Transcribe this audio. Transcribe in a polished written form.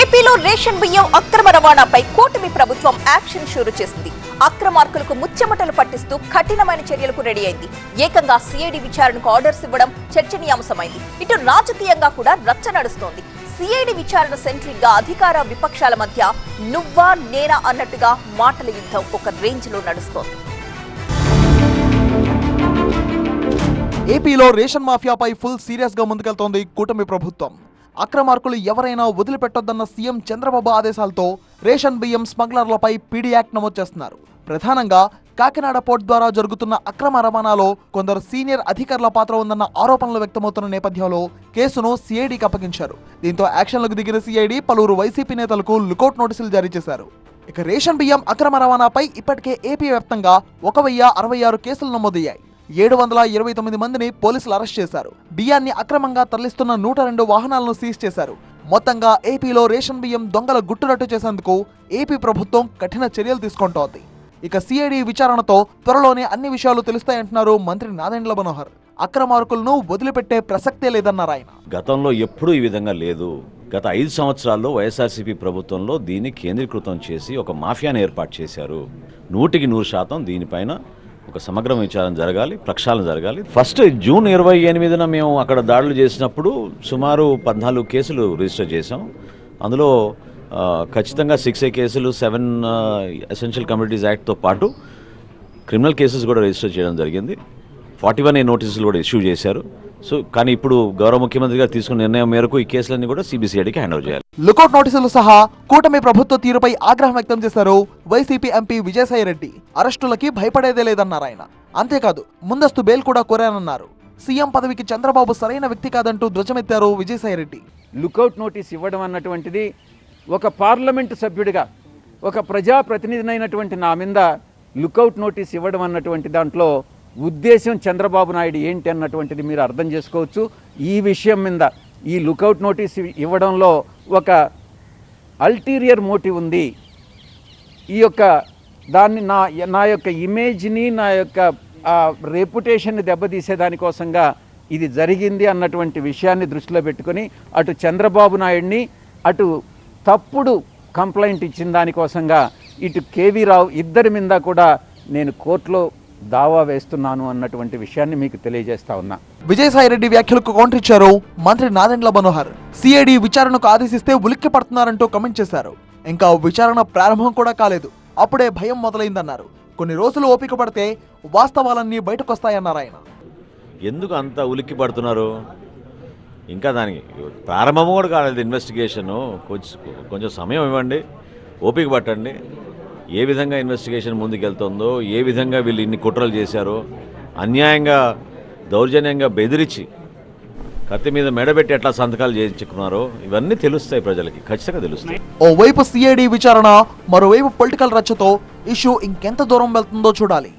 ఏపీలో రేషన్ బియ్యం అక్రమ రవాణాపై కూటమి ప్రభుత్వం యాక్షన్ షురూ చేసింది. అక్రమార్కులకు ముచ్చెమటలు పట్టిస్తూ కఠినమైన చర్యలకు రెడీ అయింది. ఏకంగా సిఐడి విచారణకు ఆర్డర్స్ ఇవ్వడం చర్చనీయాంశమైంది. ఇటు రాజకీయంగా కూడా రచ్చ నడుస్తోంది. సిఐడి విచారణ సెంట్రింగ్ గా అధికార విపక్షాల మధ్య నువ్వా నేనా అన్నట్టుగా మాటల యుద్ధం ఒక రేంజ్ లో నడుస్తోంది. ఏపీలో రేషన్ మాఫియాపై ఫుల్ సీరియస్ గా ముందుకెళ్తోంది కూటమి ప్రభుత్వం. అక్రమార్కులు ఎవరైనా వదిలిపెట్టొద్దన్న సీఎం చంద్రబాబు ఆదేశాలతో రేషన్ బియ్యం స్మగ్లర్లపై పీడీ యాక్ట్ నమోదు చేస్తున్నారు. ప్రధానంగా కాకినాడ పోర్ట్ ద్వారా జరుగుతున్న అక్రమ రవాణాలో కొందరు సీనియర్ అధికారుల పాత్ర ఉందన్న ఆరోపణలు వ్యక్తమవుతున్న నేపథ్యంలో కేసును సిఐడికి అప్పగించారు. దీంతో యాక్షన్లకు దిగిన సిఐడి పలువురు వైసీపీ నేతలకు లుకౌట్ నోటీసులు జారీ చేశారు. ఇక రేషన్ బియ్యం అక్రమ రవాణాపై ఇప్పటికే ఏపీ వ్యాప్తంగా 1066 కేసులు నమోదయ్యాయి. 729 మందిని పోలీసులు అరెస్ట్ చేశారు. బియ్యాన్ని అక్రమంగా తరలిస్తున్న 102 వాహనాలను సీజ్ చేశారు. మొత్తంగా ఏపీలో రేషన్ బియ్యం దొంగల గుట్టురట్టు చేసేందుకు ఏపీ ప్రభుత్వం కఠిన చర్యలు తీసుకుంటోంది. ఇక సిఐడి విచారణతో త్వరలోనే అన్ని విషయాలు తెలుస్తాయంటున్నారు మంత్రి నాదెండ్ల మనోహర్. అక్రమార్కులను వదిలిపెట్టే ప్రసక్తే లేదన్నారు ఆయన. గతంలో ఎప్పుడూ ఈ విధంగా లేదు. గత 5 సంవత్సరాల్లో వైఎస్ఆర్సీపీ ప్రభుత్వంలో దీన్ని కేంద్రీకృతం చేసి ఒక మాఫియాను ఏర్పాటు చేశారు. 100% దీనిపైన ఒక సమగ్ర విచారణ జరగాలి, ప్రక్షాళన జరగాలి. ఫస్ట్ జూన్ 28న మేము అక్కడ దాడులు చేసినప్పుడు సుమారు 14 కేసులు రిజిస్టర్ చేసాం. అందులో ఖచ్చితంగా 6A కేసులు, 7 ఎసెన్షియల్ కమ్యూనిటీస్ యాక్ట్తో పాటు క్రిమినల్ కేసెస్ కూడా రిజిస్టర్ చేయడం జరిగింది. 41A నోటీసులు కూడా ఇష్యూ చేశారు. కానీ ఇప్పుడు గౌరవ ముఖ్యమంత్రి గారు తీసుకున్న నిర్ణయం మేరకు ఈ కేసులన్నీ కూడా సిబిసిఐడికి హ్యాండ్ ఓవర్ చేయాలి. లుకౌట్ నోటీసులు సహా కూటమి ప్రభుత్వ తీరుపై ఆగ్రహం వ్యక్తం చేశారు వైసీపీ ఎంపీ విజయసాయిరెడ్డి. అరెస్టులకి భయపడేదే లేదన్నారు ఆయన. అంతేకాదు ముందస్తు బెయిల్ కూడా కోరానన్నారు. సీఎం పదవికి చంద్రబాబు సరైన వ్యక్తి కాదంటూ ధ్వజమెత్తారు విజయసాయిరెడ్డి. లుకౌట్ నోటీస్ ఇవ్వడం అన్నటువంటిది ఒక పార్లమెంటు సభ్యుడిగా, ఒక ప్రజాప్రతినిధినైనటువంటి నా మీద లుకౌట్ నోటీస్ ఇవ్వడం అన్నటువంటి దాంట్లో ఉద్దేశం చంద్రబాబు నాయుడు ఏంటి అన్నటువంటిది మీరు అర్థం చేసుకోవచ్చు. ఈ విషయం మీద ఈ లుకౌట్ నోటీస్ ఇవ్వడంలో ఒక అల్టీరియర్ మోటివ్ ఉంది. ఈ యొక్క దాన్ని నా యొక్క ఇమేజ్ని, నా యొక్క రెప్యుటేషన్ని దెబ్బతీసే దానికోసంగా ఇది జరిగింది అన్నటువంటి విషయాన్ని దృష్టిలో పెట్టుకొని అటు చంద్రబాబు నాయుడిని, అటు తప్పుడు కంప్లైంట్ ఇచ్చిన దానికోసంగా ఇటు కేవీ రావు ఇద్దరి మీద కూడా నేను కోర్టులో దావా వేస్తున్నాను అన్నటువంటి విషయాన్ని మీకు తెలియజేస్తా ఉన్నా. విజయసాయిరెడ్డి వ్యాఖ్యలకు కౌంటర్ ఇచ్చారు మంత్రి నాదెండ్ల మనోహర్. సిఐడి విచారణకు ఆదేశిస్తే ఉలిక్కి పడుతున్నారంటూ కమెంట్ చేశారు. ఇంకా విచారణ ప్రారంభం కూడా కాలేదు, అప్పుడే భయం మొదలైందన్నారు. కొన్ని రోజులు ఓపిక పడితే వాస్తవాలన్నీ బయటకొస్తాయన్నారు ఆయన. ఎందుకు అంత ఉలిక్కి పడుతున్నారు? ఇంకా దానికి ప్రారంభం కూడా కాలేదు ఇన్వెస్టిగేషను. కొంచెం సమయం ఇవ్వండి, ఓపిక పట్టండి. ఏ విధంగా ఇన్వెస్టిగేషన్ ముందుకెళ్తుందో, ఏ విధంగా వీళ్ళు ఇన్ని కుట్రలు చేశారో, అన్యాయంగా దౌర్జన్యంగా బెదిరించి కత్తి మీద మెడబెట్టి ఎట్లా సంతకాలు చేయించుకున్నారో ఇవన్నీ తెలుస్తాయి, ప్రజలకి ఖచ్చితంగా తెలుస్తాయి. ఓవైపు సిఐడి విచారణ, మరోవైపు పొలిటికల్ రచ్చతో ఇష్యూ ఇంకెంత దూరం వెళ్తుందో చూడాలి.